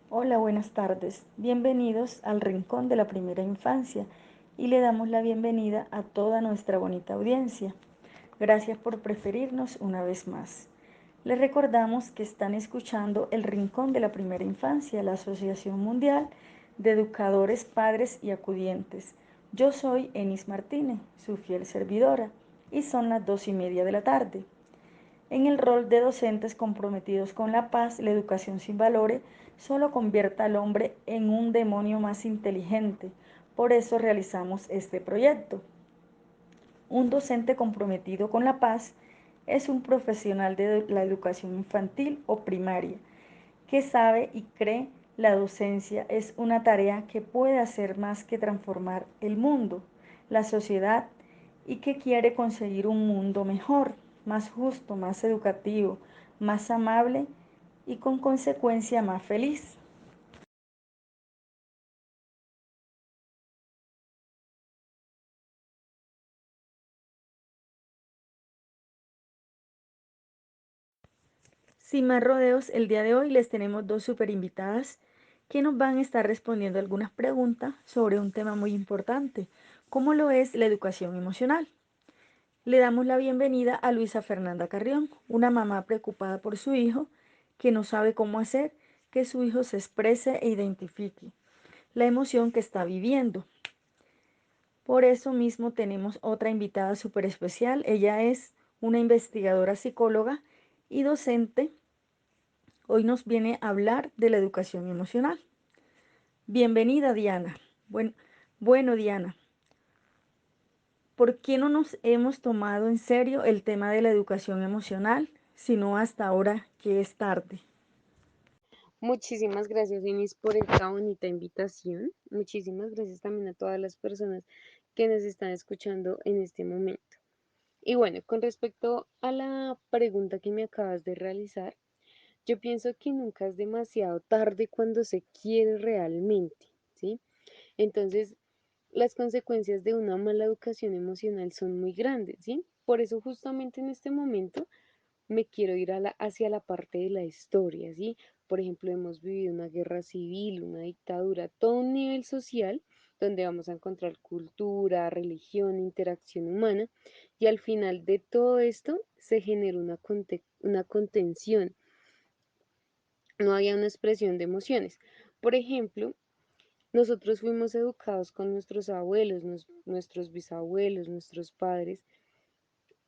Hola, buenas tardes. Bienvenidos al Rincón de la Primera Infancia y le damos la bienvenida a toda nuestra bonita audiencia. Gracias por preferirnos una vez más. Les recordamos que están escuchando El Rincón de la Primera Infancia, la Asociación Mundial de Educadores, Padres y Acudientes. Yo soy Enis Martínez, su fiel servidora, y son las 2:30 de la tarde. En el rol de docentes comprometidos con la paz, la educación sin valores solo convierte al hombre en un demonio más inteligente. Por eso realizamos este proyecto. Un docente comprometido con la paz es un profesional de la educación infantil o primaria que sabe y cree la docencia es una tarea que puede hacer más que transformar el mundo, la sociedad y que quiere conseguir un mundo mejor, más justo, más educativo, más amable y con consecuencia más feliz. Sin más rodeos, el día de hoy les tenemos dos super invitadas que nos van a estar respondiendo algunas preguntas sobre un tema muy importante, como lo es la educación emocional. Le damos la bienvenida a Luisa Fernanda Carrión, una mamá preocupada por su hijo que no sabe cómo hacer que su hijo se exprese e identifique la emoción que está viviendo. Por eso mismo tenemos otra invitada súper especial. Ella es una investigadora psicóloga y docente. Hoy nos viene a hablar de la educación emocional. Bienvenida, Diana. Bueno, Diana, ¿por qué no nos hemos tomado en serio el tema de la educación emocional, sino hasta ahora que es tarde? Muchísimas gracias, Inés, por esta bonita invitación. Muchísimas gracias también a todas las personas que nos están escuchando en este momento. Y bueno, con respecto a la pregunta que me acabas de realizar, yo pienso que nunca es demasiado tarde cuando se quiere realmente, ¿sí? Entonces, las consecuencias de una mala educación emocional son muy grandes, ¿sí? Por eso justamente en este momento me quiero ir hacia la parte de la historia, ¿sí? Por ejemplo, hemos vivido una guerra civil, una dictadura, todo un nivel social donde vamos a encontrar cultura, religión, interacción humana, y al final de todo esto se genera una contención, no había una expresión de emociones. Por ejemplo, nosotros fuimos educados con nuestros abuelos, nuestros bisabuelos, nuestros padres,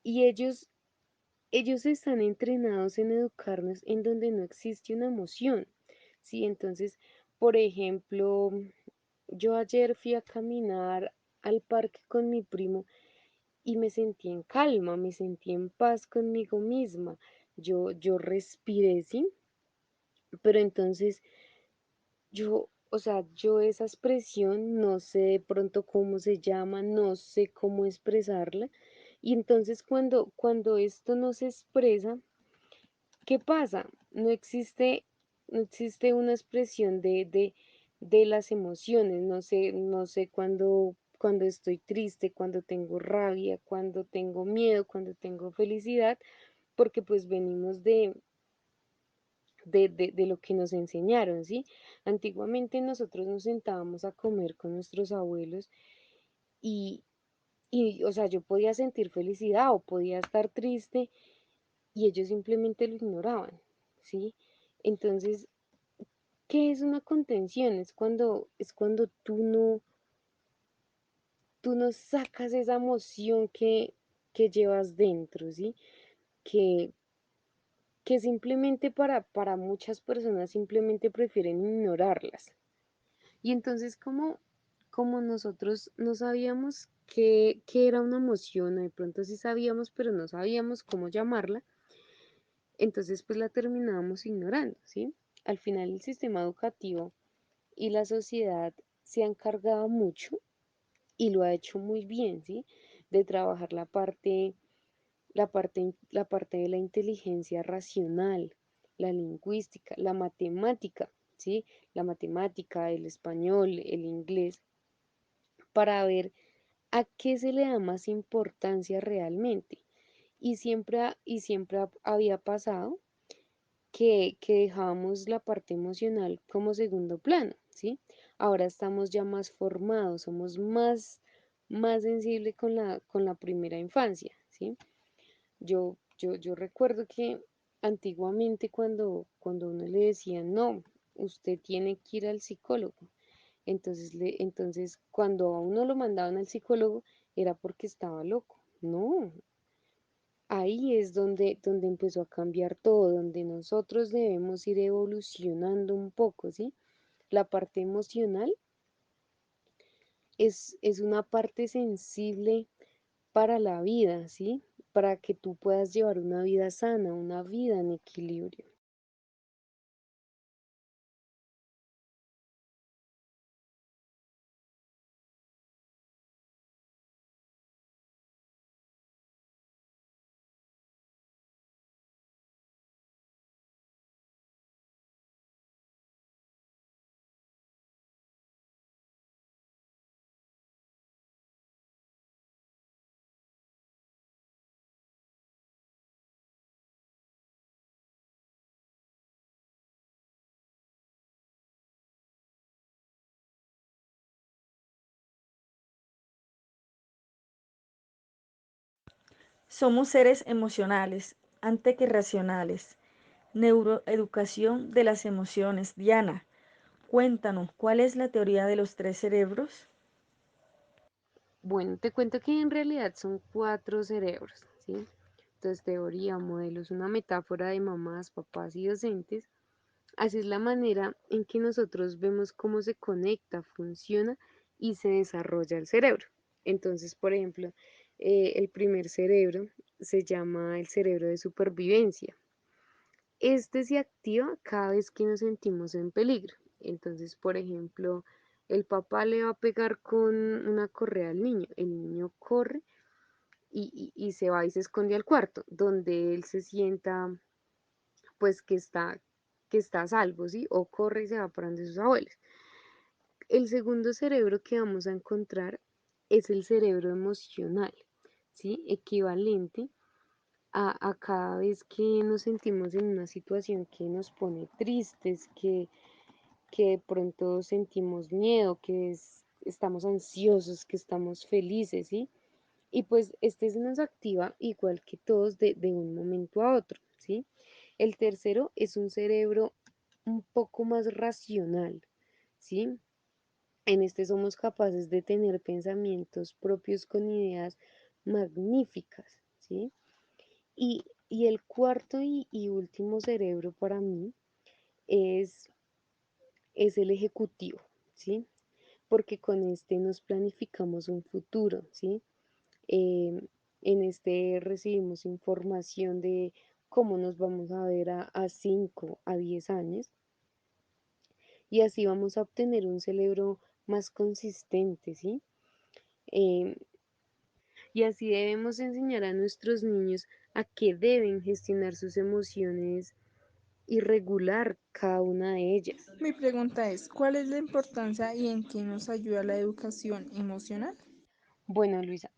y ellos están entrenados en educarnos en donde no existe una emoción, ¿sí? Entonces, por ejemplo, yo ayer fui a caminar al parque con mi primo y me sentí en calma, me sentí en paz conmigo misma. Yo respiré, ¿sí? Pero entonces yo esa expresión no sé de pronto cómo se llama, no sé cómo expresarla. Y entonces cuando esto no se expresa, ¿qué pasa? No existe una expresión de las emociones. No sé cuando estoy triste, cuando tengo rabia, cuando tengo miedo, cuando tengo felicidad, porque pues venimos de lo que nos enseñaron, ¿sí? Antiguamente nosotros nos sentábamos a comer con nuestros abuelos y, o sea, yo podía sentir felicidad o podía estar triste y ellos simplemente lo ignoraban, ¿sí? Entonces, ¿qué es una contención? Es cuando tú no sacas esa emoción que llevas dentro, ¿sí? Que, que simplemente para muchas personas simplemente prefieren ignorarlas. Y entonces, como nosotros no sabíamos qué era una emoción, o de pronto sí sabíamos, pero no sabíamos cómo llamarla, entonces pues la terminábamos ignorando, ¿sí? Al final el sistema educativo y la sociedad se ha encargado mucho y lo ha hecho muy bien, ¿sí? De trabajar la parte de la inteligencia racional, la lingüística, la matemática, ¿sí? La matemática, el español, el inglés, para ver a qué se le da más importancia realmente. Y siempre había pasado que dejábamos la parte emocional como segundo plano, ¿sí? Ahora estamos ya más formados, somos más sensibles con la primera infancia, ¿sí? Yo recuerdo que antiguamente cuando uno le decía, no, usted tiene que ir al psicólogo, entonces cuando a uno lo mandaban al psicólogo era porque estaba loco. No, ahí es donde empezó a cambiar todo, donde nosotros debemos ir evolucionando un poco, ¿sí? La parte emocional es una parte sensible para la vida, ¿sí? Para que tú puedas llevar una vida sana, una vida en equilibrio. Somos seres emocionales, antes que racionales. Neuroeducación de las emociones. Diana, cuéntanos, ¿cuál es la teoría de los tres cerebros? Bueno, te cuento que en realidad son cuatro cerebros, ¿sí? Entonces, teoría, modelos, una metáfora de mamás, papás y docentes. Así es la manera en que nosotros vemos cómo se conecta, funciona y se desarrolla el cerebro. Entonces, por ejemplo, el primer cerebro se llama el cerebro de supervivencia. Este se activa cada vez que nos sentimos en peligro. Entonces, por ejemplo, el papá le va a pegar con una correa al niño. El niño corre y se va y se esconde al cuarto, donde él se sienta pues que está a salvo, ¿sí? O corre y se va para donde sus abuelos. El segundo cerebro que vamos a encontrar es el cerebro emocional, ¿sí? Equivalente a cada vez que nos sentimos en una situación que nos pone tristes, que de pronto sentimos miedo, estamos ansiosos, que estamos felices, ¿sí? Y pues este se nos activa igual que todos de un momento a otro, ¿sí? El tercero es un cerebro un poco más racional, ¿sí? En este somos capaces de tener pensamientos propios con ideas magníficas, ¿sí? Y el cuarto y último cerebro para mí es, es el ejecutivo, ¿sí? Porque con este nos planificamos un futuro, ¿sí? Eh, en este recibimos información de cómo nos vamos a ver a 5 a 10 años y así vamos a obtener un cerebro más consistente, ¿sí? Eh, y así debemos enseñar a nuestros niños a que deben gestionar sus emociones y regular cada una de ellas. Mi pregunta es, ¿cuál es la importancia y en qué nos ayuda la educación emocional? Bueno, Luisa,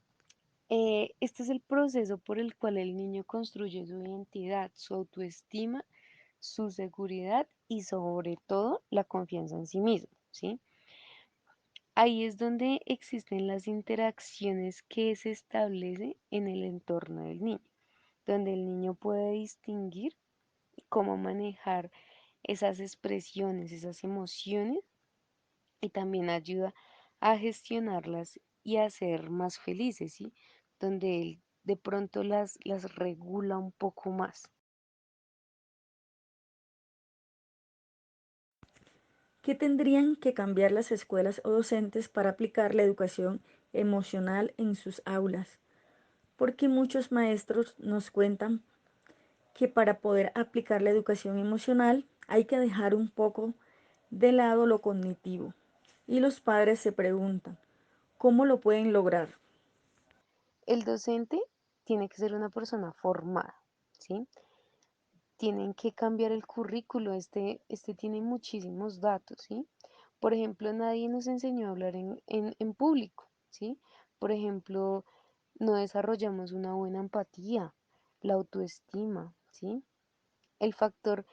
este es el proceso por el cual el niño construye su identidad, su autoestima, su seguridad y sobre todo la confianza en sí mismo, ¿sí? Ahí es donde existen las interacciones que se establecen en el entorno del niño, donde el niño puede distinguir cómo manejar esas expresiones, esas emociones y también ayuda a gestionarlas y a ser más felices, ¿sí? Donde él de pronto las regula un poco más. ¿Qué tendrían que cambiar las escuelas o docentes para aplicar la educación emocional en sus aulas? Porque muchos maestros nos cuentan que para poder aplicar la educación emocional hay que dejar un poco de lado lo cognitivo. Y los padres se preguntan, ¿cómo lo pueden lograr? El docente tiene que ser una persona formada, ¿sí? Tienen que cambiar el currículo, este tiene muchísimos datos, ¿sí? Por ejemplo, nadie nos enseñó a hablar en público, ¿sí? Por ejemplo, no desarrollamos una buena empatía, la autoestima, ¿sí? El factor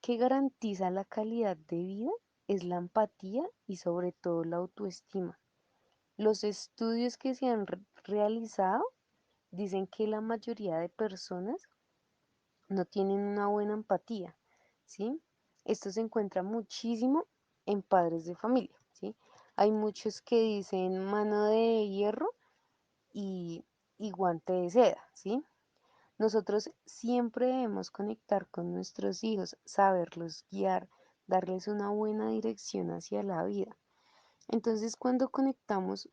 que garantiza la calidad de vida es la empatía y sobre todo la autoestima. Los estudios que se han realizado dicen que la mayoría de personas no tienen una buena empatía, ¿sí? Esto se encuentra muchísimo en padres de familia, ¿sí? Hay muchos que dicen mano de hierro y, y guante de seda, ¿sí? Nosotros siempre debemos conectar con nuestros hijos, saberlos guiar, darles una buena dirección hacia la vida. Entonces, cuando conectamos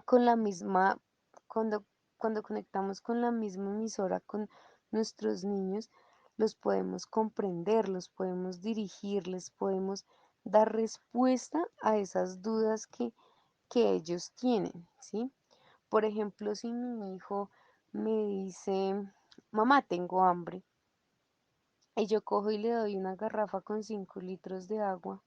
con la misma, cuando, cuando conectamos con la misma emisora con nuestros niños, los podemos comprender, los podemos dirigir, les podemos dar respuesta a esas dudas que ellos tienen, ¿sí? Por ejemplo, si mi hijo me dice, mamá, tengo hambre, y yo cojo y le doy una garrafa con 5 litros de agua,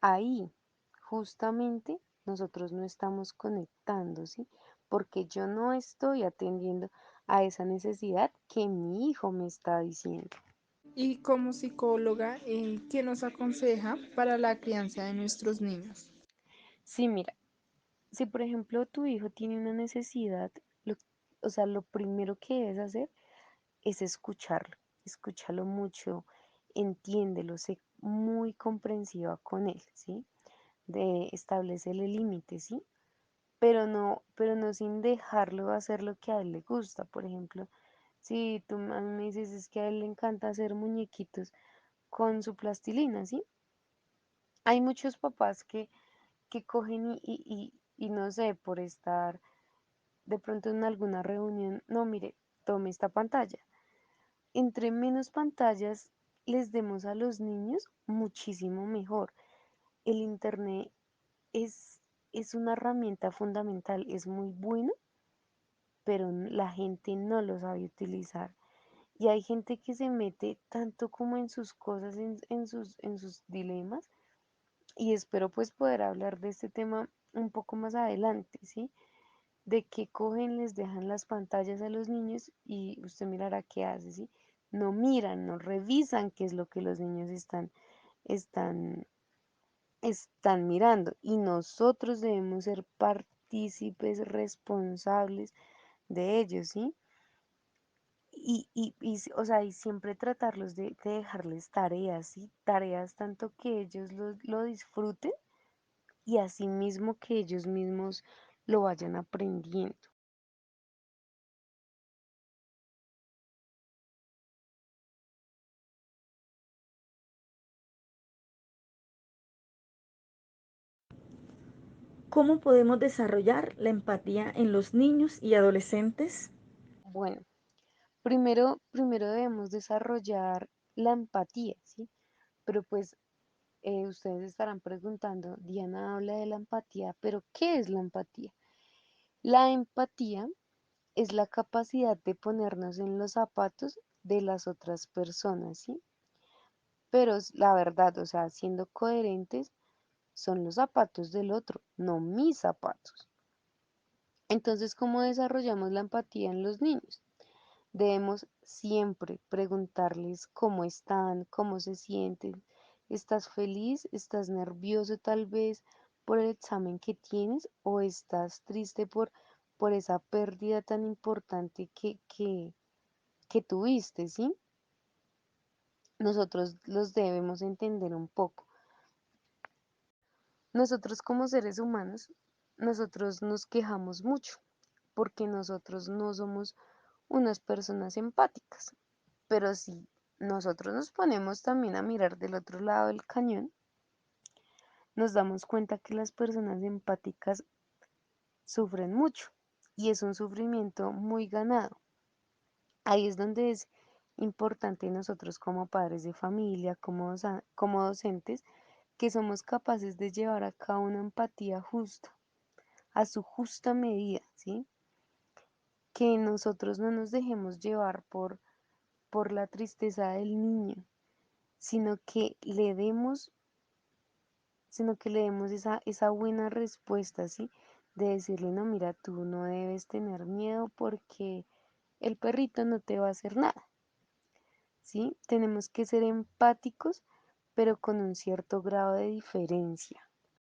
ahí justamente nosotros no estamos conectando, ¿sí? Porque yo no estoy atendiendo a esa necesidad que mi hijo me está diciendo. Y como psicóloga, ¿qué nos aconseja para la crianza de nuestros niños? Sí, mira, si por ejemplo tu hijo tiene una necesidad, lo, o sea, lo primero que debes hacer es escucharlo, escúchalo mucho, entiéndelo, sé muy comprensiva con él, ¿sí? De establecerle límites, ¿sí? Pero no sin dejarlo hacer lo que a él le gusta. Por ejemplo, si tú a mí me dices es que a él le encanta hacer muñequitos con su plastilina, ¿sí? Hay muchos papás que cogen y no sé, por estar de pronto en alguna reunión, no, mire, tome esta pantalla. Entre menos pantallas les demos a los niños, muchísimo mejor. El internet es, es una herramienta fundamental, es muy bueno, pero la gente no lo sabe utilizar. Y hay gente que se mete tanto como en sus cosas, en sus dilemas, y espero pues poder hablar de este tema un poco más adelante, ¿sí? De que cogen, les dejan las pantallas a los niños y usted mirará qué hace, ¿sí? No miran, no revisan qué es lo que los niños están, están mirando y nosotros debemos ser partícipes responsables de ellos, ¿sí? O sea, y siempre tratarlos de dejarles tareas, ¿sí? Tareas tanto que ellos lo disfruten y asimismo que ellos mismos lo vayan aprendiendo. ¿Cómo podemos desarrollar la empatía en los niños y adolescentes? Bueno, primero debemos desarrollar la empatía, ¿sí? Pero pues ustedes estarán preguntando, Diana habla de la empatía, pero ¿qué es la empatía? La empatía es la capacidad de ponernos en los zapatos de las otras personas, ¿sí? Pero la verdad, o sea, siendo coherentes, son los zapatos del otro, no mis zapatos. Entonces, ¿cómo desarrollamos la empatía en los niños? Debemos siempre preguntarles cómo están, cómo se sienten. ¿Estás feliz? ¿Estás nervioso tal vez por el examen que tienes? ¿O estás triste por esa pérdida tan importante que tuviste, ¿sí? Nosotros los debemos entender un poco. Nosotros como seres humanos, nosotros nos quejamos mucho porque nosotros no somos unas personas empáticas. Pero si nosotros nos ponemos también a mirar del otro lado del cañón, nos damos cuenta que las personas empáticas sufren mucho y es un sufrimiento muy ganado. Ahí es donde es importante nosotros como padres de familia, como docentes, que somos capaces de llevar a cabo una empatía justa, a su justa medida, ¿sí? Que nosotros no nos dejemos llevar por la tristeza del niño, sino que le demos, sino que le demos esa buena respuesta, ¿sí? De decirle, no, mira, tú no debes tener miedo porque el perrito no te va a hacer nada, ¿sí? Tenemos que ser empáticos, pero con un cierto grado de diferencia.